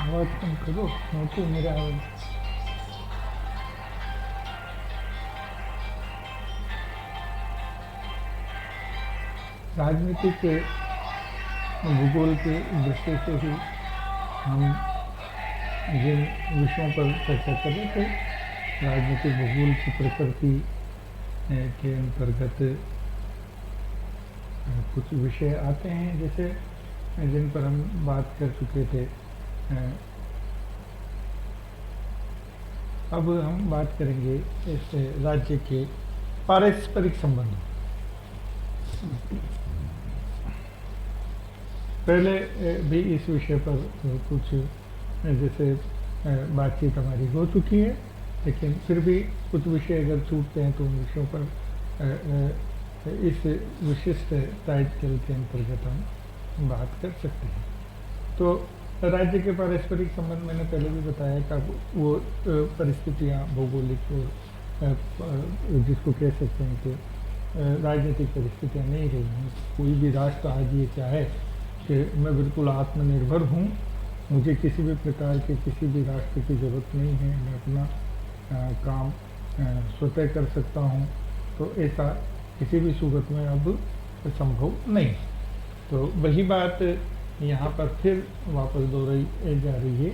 आवाज कम करो, तो मेरा आवाज। राजनीतिक भूगोल के दृष्टि से ही हम जिन विषयों पर चर्चा कर रहे थे, राजनीतिक भूगोल की प्रकृति के अंतर्गत कुछ विषय आते हैं, जैसे जिन पर हम बात कर चुके थे। अब हम बात करेंगे इस राज्य के पारस्परिक संबंध। पहले भी इस विषय पर कुछ जैसे बातचीत हमारी हो चुकी है, लेकिन फिर भी कुछ विषय अगर छूटते हैं तो उन विषयों पर इस विशिष्ट टाइटल के अंतर्गत हम बात कर सकते हैं। तो राज्य के पारस्परिक संबंध मैंने पहले भी बताया कि वो परिस्थितियाँ भौगोलिक और जिसको कह सकते हैं कि राजनीतिक परिस्थितियाँ नहीं रही हैं। कोई भी राष्ट्र आज ये चाहे कि मैं बिल्कुल आत्मनिर्भर हूँ, मुझे किसी भी प्रकार के किसी भी राष्ट्र की ज़रूरत नहीं है, मैं अपना काम स्वतः कर सकता हूँ, तो ऐसा किसी भी सूरत में अब संभव नहीं। तो वही बात यहाँ पर फिर वापस दोहराई जा रही है,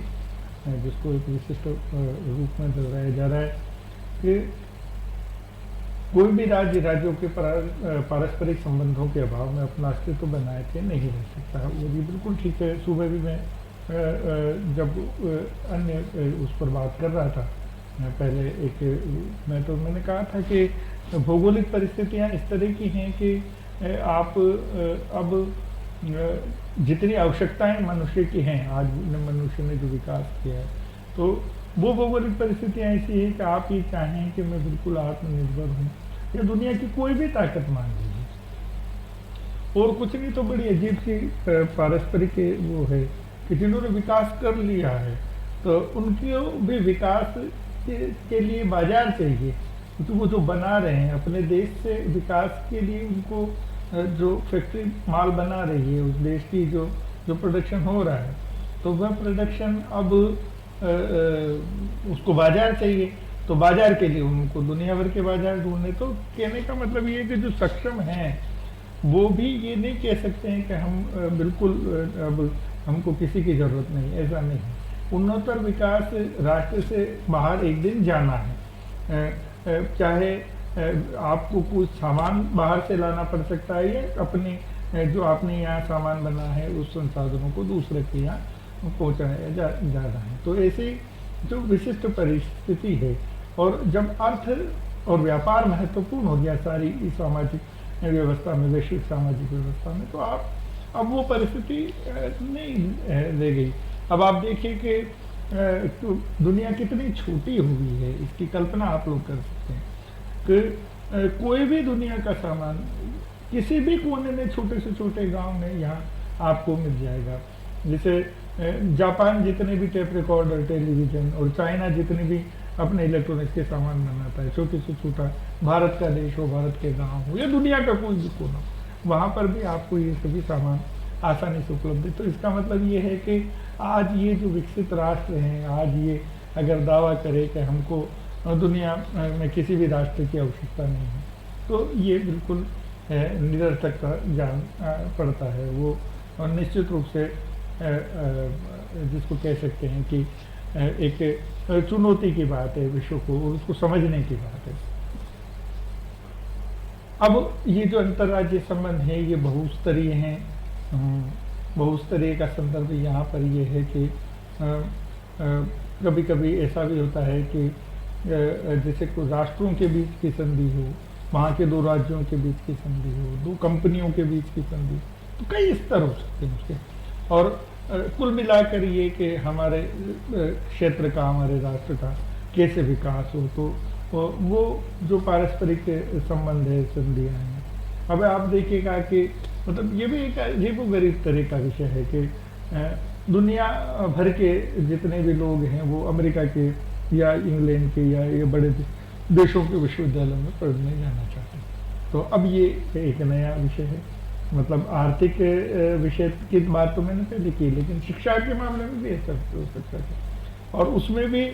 जिसको एक विशिष्ट रूप में दोहराया जा रहा है कि कोई भी राज्यों के पारस्परिक संबंधों के अभाव में अपना अस्तित्व बनाए के नहीं रह सकता। वो भी बिल्कुल ठीक है। सुबह भी मैं जब अन्य उस पर बात कर रहा था पहले मैंने कहा था कि भौगोलिक परिस्थितियाँ इस तरह की हैं कि आप अब जितनी आवश्यकताएं मनुष्य की हैं, आज मनुष्य ने जो विकास किया है, तो वो भौगोलिक परिस्थितियाँ ऐसी है कि आप ये चाहें कि मैं बिल्कुल आत्मनिर्भर हूँ, या दुनिया की कोई भी ताकत मान लीजिए, और कुछ नहीं तो बड़ी अजीब सी पारस्परिक वो है कि जिन्होंने विकास कर लिया है तो उनकी भी विकास के लिए बाजार चाहिए, क्योंकि वो जो बना रहे हैं अपने देश से विकास के लिए, उनको जो फैक्ट्री माल बना रही है उस देश की जो प्रोडक्शन हो रहा है, तो वह प्रोडक्शन अब उसको बाजार चाहिए। तो बाजार के लिए उनको दुनिया भर के बाजार ढूंढने। तो कहने का मतलब ये है कि जो सक्षम हैं वो भी ये नहीं कह सकते हैं कि हम बिल्कुल अब हमको किसी की ज़रूरत नहीं, ऐसा नहीं है। उन्नतर विकास राष्ट्र से बाहर एक दिन जाना है, चाहे आपको कुछ सामान बाहर से लाना पड़ सकता है, या अपने जो आपने यहाँ सामान बना है उस संसाधनों को दूसरे के यहाँ पहुँचाया जाना है। तो ऐसी जो विशिष्ट परिस्थिति है, और जब अर्थ और व्यापार महत्वपूर्ण हो गया सारी सामाजिक व्यवस्था में, वैश्विक सामाजिक व्यवस्था में, तो आप अब वो परिस्थिति नहीं रह गई। अब आप देखिए कि तो दुनिया कितनी छोटी हुई है, इसकी कल्पना आप लोग कर सकते हैं कि कोई भी दुनिया का सामान किसी भी कोने में, छोटे से छोटे गांव में यहाँ आपको मिल जाएगा। जैसे जापान जितने भी टेप रिकॉर्डर, टेलीविज़न, और चाइना जितने भी अपने इलेक्ट्रॉनिक्स के सामान बनाता है, छोटे से छोटा, भारत का देश हो, भारत के गांव हो, या दुनिया का कोई भी कोना, वहाँ पर भी आपको ये सभी सामान आसानी से उपलब्ध है। तो इसका मतलब ये है कि आज ये जो विकसित राष्ट्र हैं, आज ये अगर दावा करे कि हमको दुनिया में किसी भी राष्ट्र की आवश्यकता नहीं है, तो ये बिल्कुल निरर्थकता जान पड़ता है वो। और निश्चित रूप से जिसको कह सकते हैं कि एक चुनौती की बात है विश्व को, उसको समझने की बात है। अब ये जो अंतर्राज्यीय संबंध है ये बहुस्तरीय हैं। बहुस्तरीय का संदर्भ यहाँ पर ये है कि कभी कभी ऐसा भी होता है कि जैसे कोई राष्ट्रों के बीच की संधि हो, वहाँ के दो राज्यों के बीच की संधि हो, दो कंपनियों के बीच की संधि, तो कई स्तर हो सकते हैं उसके। और कुल मिलाकर ये कि हमारे क्षेत्र का, हमारे राष्ट्र का कैसे विकास हो, तो वो जो पारस्परिक संबंध है, संधियाँ हैं। अब आप देखिएगा कि मतलब ये भी एक अजीब गरीब तरह का विषय है कि दुनिया भर के जितने भी लोग हैं वो अमेरिका के या इंग्लैंड के या ये बड़े देशों के विश्वविद्यालय में पढ़ने जाना चाहते हैं। तो अब ये एक नया विषय है मतलब आर्थिक विषय की बात तो मैंने पहले की, लेकिन शिक्षा के मामले में भी ऐसा हो सकता है। और उसमें भी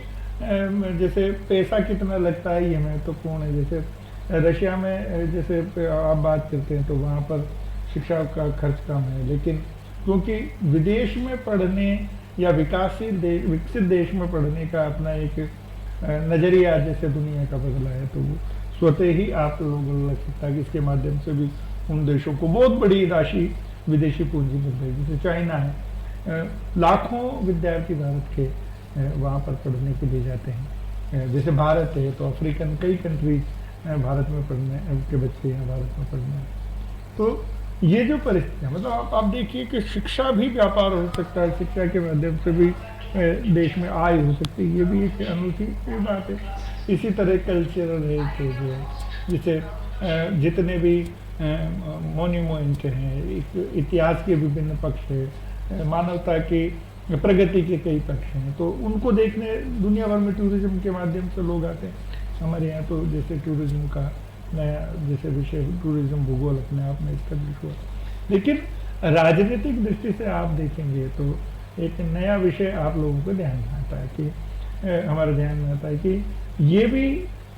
जैसे पैसा कितना लगता है ये महत्वपूर्ण है। जैसे रशिया में जैसे आप बात करते हैं तो वहाँ पर शिक्षा का खर्च कम है, लेकिन क्योंकि विदेश में पढ़ने या विकासशील देश, विकसित देश में पढ़ने का अपना एक नज़रिया जैसे दुनिया का बदला है, तो वो स्वतः ही आप लोगों को लग सकता है कि इसके माध्यम से भी उन देशों को बहुत बड़ी राशि विदेशी पूंजी मिल रही है। जैसे चाइना है, लाखों विद्यार्थी भारत के वहाँ पर पढ़ने के लिए जाते हैं। जैसे भारत है तो अफ्रीकन कई कंट्रीज भारत में पढ़ने के बच्चे यहाँ भारत में पढ़ने। तो ये जो परिस्थिति है, मतलब आप देखिए कि शिक्षा भी व्यापार हो सकता है, शिक्षा के माध्यम से भी देश में आय हो सकती है, ये भी एक अनूठी बात है। इसी तरह कल्चरल है जो जैसे जितने भी मोन्यूमेंट हैं, इतिहास के विभिन्न पक्ष है, मानवता की प्रगति के कई पक्ष हैं, तो उनको देखने दुनिया भर में टूरिज्म के माध्यम से लोग आते हैं। हमारे यहाँ तो जैसे टूरिज्म का नया जैसे विषय टूरिज्म भूगोल अपने आप में स्टैब्लिश हुआ, लेकिन राजनीतिक दृष्टि से आप देखेंगे तो एक नया विषय आप लोगों को ध्यान में आता है कि हमारे ध्यान में आता है कि ये भी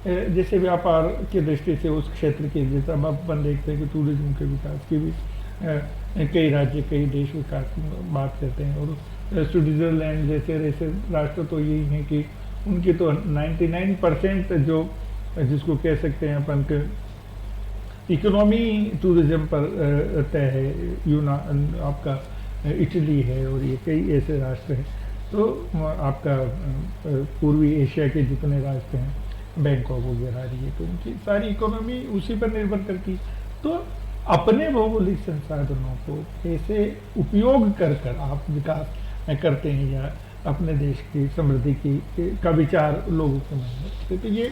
जैसे व्यापार की दृष्टि से उस क्षेत्र के, जैसे अब अपन देखते हैं कि टूरिज्म के विकास की भी कई राज्य कई देश विकास की बात करते हैं। और स्विट्जरलैंड जैसे राष्ट्र तो यही है कि उनकी तो 99% जो जिसको कह सकते हैं अपन के इकोनॉमी टूरिज्म पर तय है। आपका इटली है और ये कई ऐसे राष्ट्र हैं। तो आपका पूर्वी एशिया के जितने राष्ट्र हैं, बैंकॉक वगैरह रही है, तो उनकी सारी इकोनॉमी उसी पर निर्भर करती। तो अपने भौगोलिक संसाधनों को कैसे उपयोग कर आप विकास करते हैं या अपने देश की समृद्धि का विचार लोगों के मन में, तो ये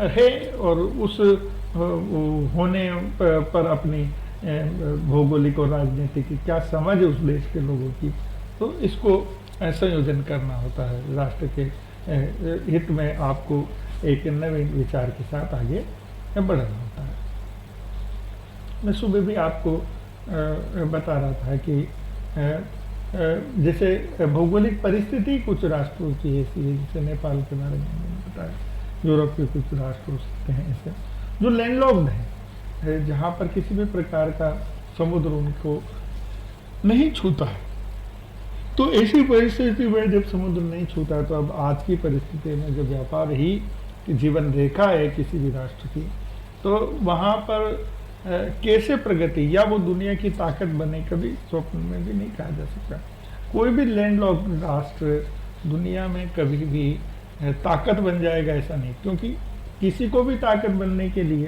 है। और उस होने पर अपनी भौगोलिक और राजनीतिक की क्या समझ उस देश के लोगों की, तो इसको संयोजन करना होता है। राष्ट्र के हित में आपको एक नवीन विचार के साथ आगे बढ़ना होता है। मैं सुबह भी आपको बता रहा था कि जैसे भौगोलिक परिस्थिति कुछ राष्ट्रों की ऐसी है, जैसे नेपाल के बारे में मैंने बताया, यूरोप के कुछ राष्ट्र हो सकते हैं ऐसे जो लैंडलॉक्ड हैं, जहाँ पर किसी भी प्रकार का समुद्र उनको नहीं छूता है। तो ऐसी परिस्थिति में जब समुद्र नहीं छूता है, तो अब आज की परिस्थिति में जब व्यापार ही जीवन रेखा है किसी भी राष्ट्र की, तो वहाँ पर कैसे प्रगति या वो दुनिया की ताकत बने, कभी स्वप्न में भी नहीं कहा जा सकता। कोई भी लैंडलॉक्ड राष्ट्र दुनिया में कभी भी ताकत बन जाएगा ऐसा नहीं, क्योंकि किसी को भी ताकत बनने के लिए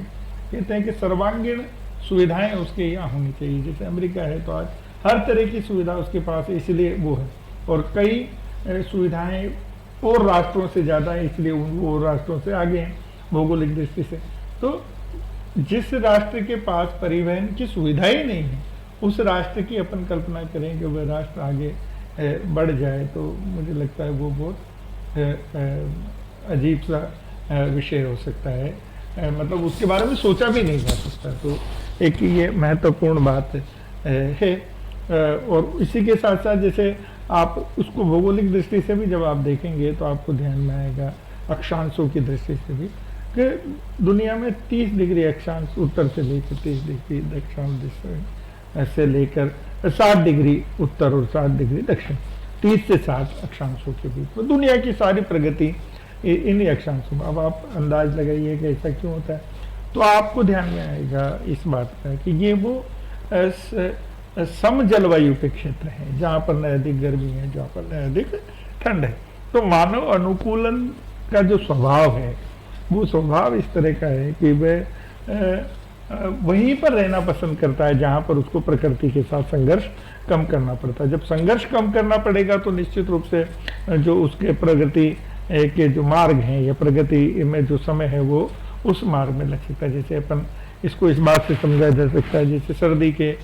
कहते हैं कि सर्वांगीण सुविधाएं उसके यहाँ होनी चाहिए। जैसे अमेरिका है तो आज हर तरह की सुविधा उसके पास है, इसलिए वो है, और कई सुविधाएं और राष्ट्रों से ज़्यादा है, इसलिए वो राष्ट्रों से आगे हैं भौगोलिक दृष्टि से। तो जिस राष्ट्र के पास परिवहन की सुविधा ही नहीं है, उस राष्ट्र की अपन कल्पना करें कि वह राष्ट्र आगे बढ़ जाए, तो मुझे लगता है वो बहुत अजीब सा विषय हो सकता है। मतलब उसके बारे में सोचा भी नहीं जा सकता। तो एक ये महत्वपूर्ण बात है। और इसी के साथ साथ जैसे आप उसको भौगोलिक दृष्टि से भी जब आप देखेंगे तो आपको ध्यान में आएगा अक्षांशों की दृष्टि से भी कि दुनिया में 30 डिग्री अक्षांश उत्तर से लेकर 30 डिग्री दक्षिण से लेकर 60 डिग्री उत्तर और 60 डिग्री दक्षिण, 30 से 60 अक्षांशों के बीच में दुनिया की सारी प्रगति इन्हीं अक्षांशों में। अब आप अंदाज लगाइए कि ऐसा क्यों होता है, तो आपको ध्यान में आएगा इस बात का कि ये वो सम जलवायु के क्षेत्र हैं, जहाँ पर न अधिक गर्मी है, जहाँ पर न अधिक ठंड है। तो मानव अनुकूलन का जो स्वभाव है, वो स्वभाव इस तरह का है कि वह वहीं पर रहना पसंद करता है जहाँ पर उसको प्रकृति के साथ संघर्ष कम करना पड़ता है। जब संघर्ष कम करना पड़ेगा तो निश्चित रूप से जो उसके प्रगति के जो मार्ग हैं या प्रगति में जो समय है वो उस मार्ग में लग सकता है। जैसे अपन इसको इस बात से समझा जा सकता है, जैसे सर्दी के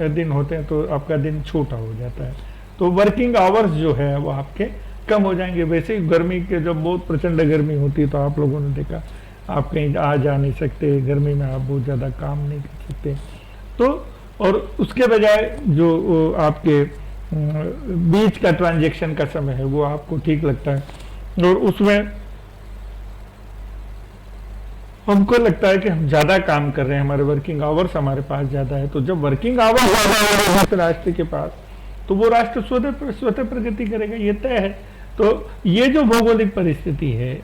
दिन होते हैं तो आपका दिन छोटा हो जाता है, तो वर्किंग आवर्स जो है वो आपके कम हो जाएंगे। वैसे ही गर्मी के जब बहुत प्रचंड गर्मी होती है तो आप लोगों ने देखा आप कहीं आ जा नहीं सकते, गर्मी में आप बहुत ज़्यादा काम नहीं कर सकते। तो और उसके बजाय जो आपके बीच का ट्रांजैक्शन का समय है वो आपको ठीक लगता है, और उसमें हमको लगता है कि हम ज्यादा काम कर रहे हैं, हमारे वर्किंग आवर्स हमारे पास ज्यादा है। तो जब वर्किंग आवर्स ज्यादा है उस राष्ट्र के पास, तो वो राष्ट्र स्वतः प्रगति करेगा, ये तय है। तो ये जो भौगोलिक परिस्थिति है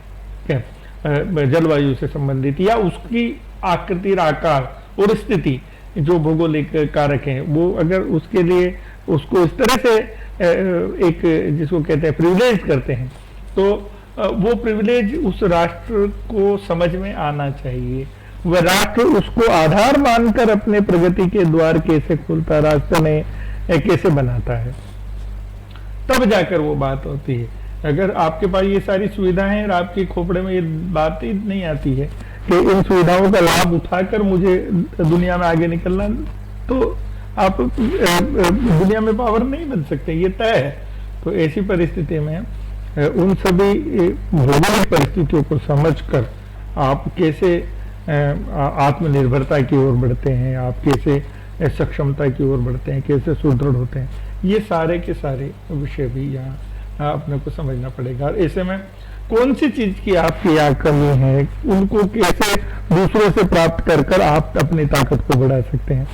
क्या जलवायु से संबंधित, या उसकी आकृति, आकार और स्थिति, जो भौगोलिक कारक हैं, वो अगर उसके लिए उसको इस तरह से एक जिसको कहते हैं प्रिविलेज करते हैं, तो वो प्रिविलेज उस राष्ट्र को समझ में आना चाहिए। वह राष्ट्र उसको आधार मानकर अपने प्रगति के द्वार कैसे खोलता, रास्ते में कैसे बनाता है, तब जाकर वो बात होती है। अगर आपके पास ये सारी सुविधाएं हैं और आपके खोपड़े में ये बात ही नहीं आती है कि इन सुविधाओं का लाभ उठाकर मुझे दुनिया में आगे निकलना, तो आप दुनिया में पावर नहीं बन सकते, ये तय है। तो ऐसी परिस्थिति में उन सभी भौगोलिक परिस्थितियों को समझकर आप कैसे आत्मनिर्भरता की ओर बढ़ते हैं, आप कैसे सक्षमता की ओर बढ़ते हैं, कैसे सुदृढ़ होते हैं, ये सारे के सारे विषय भी यहाँ अपने को समझना पड़ेगा। और ऐसे में कौन सी चीज की आपकी या कमी है, उनको कैसे दूसरों से प्राप्त कर कर आप अपनी ताकत को बढ़ा सकते हैं।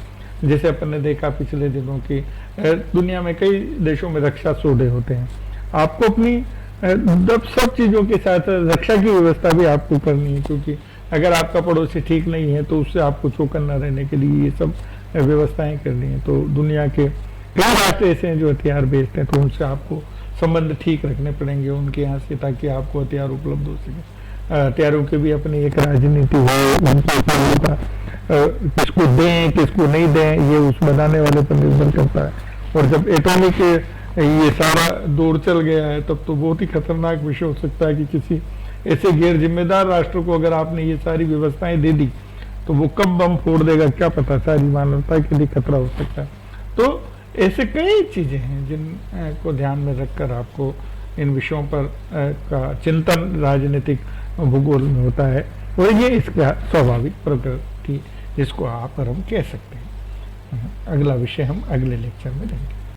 जैसे अपन ने देखा पिछले दिनों की दुनिया में कई देशों में रक्षा सौदे होते हैं, आपको अपनी सब चीजों के साथ रक्षा की व्यवस्था भी आपको करनी है, क्योंकि अगर आपका पड़ोसी ठीक नहीं है तो उससे आपको चौकन्ना रहने के लिए ये सब व्यवस्थाएं करनी है। तो दुनिया के कई राष्ट्र ऐसे हैं जो हथियार बेचते हैं, तो उनसे आपको संबंध ठीक रखने पड़ेंगे उनके यहाँ से, ताकि आपको हथियार उपलब्ध हो सके। हथियारों की भी अपनी एक राजनीति है, उनके उपयोग का किसको दें किसको नहीं दें, ये उस बनाने वाले पर निर्भर करता है। और जब एटॉमिक ये सारा दौर चल गया है, तब तो बहुत ही खतरनाक विषय हो सकता है कि किसी ऐसे गैर जिम्मेदार राष्ट्र को अगर आपने ये सारी व्यवस्थाएं दे दी, तो वो कब बम फोड़ देगा क्या पता, सारी मानवता के लिए खतरा हो सकता है। तो ऐसे कई चीजें हैं जिन को ध्यान में रखकर आपको इन विषयों पर का चिंतन राजनीतिक भूगोल में होता है, और ये इसका स्वाभाविक प्रकृति जिसको आप आरंभ कह सकते हैं। अगला विषय हम अगले लेक्चर में देखेंगे।